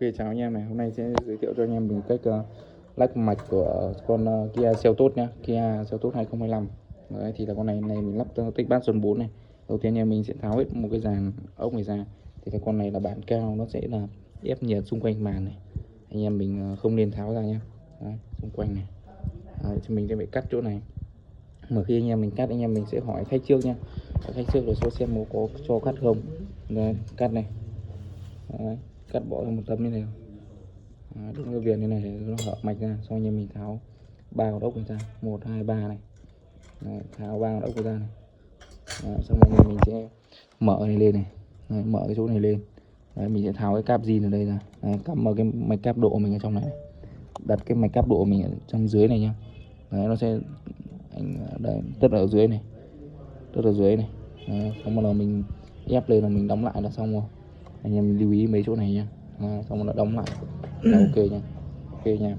Ok, chào anh em này, hôm nay sẽ giới thiệu cho anh em mình cách lách mạch của con Kia Seltos nhá, Kia Seltos 2025. Đấy thì là con này mình lắp tích bát Zone 4 này. Đầu tiên anh em mình sẽ tháo hết một cái dàn ốc này ra. Thì cái con này là bản cao, nó sẽ là ép nhiệt xung quanh màn này. Anh em mình không nên tháo ra nhá. Đấy, xung quanh này. Đấy, thì mình sẽ phải cắt chỗ này. Mà khi anh em mình cắt, anh em mình sẽ hỏi khách trước nhá. Hỏi khách trước rồi số xem có cho cắt không. Đấy, cắt này. Đấy, cắt bỏ ra một tấm như này. Đúng cái viền như này để nó hở mạch ra, xong anh em mình tháo ba con ốc này ra, 1 2 3 này. Đấy, tháo ba con ốc ra này. Đấy, xong rồi mình sẽ mở này lên này. Đấy, mở cái chỗ này lên. Đấy, mình sẽ tháo cái cáp zin ở đây ra. Đấy, cắm vào cái mạch cáp độ mình ở trong này, đặt cái mạch cáp độ mình ở trong dưới này nhá. Đấy, nó sẽ đây, tất ở dưới này, tất ở dưới này. Đấy, xong bắt đầu mình ép lên là mình đóng lại là xong rồi. Anh em lưu ý mấy chỗ này nhá. Xong rồi nó đóng lại là ok nha, ok nha.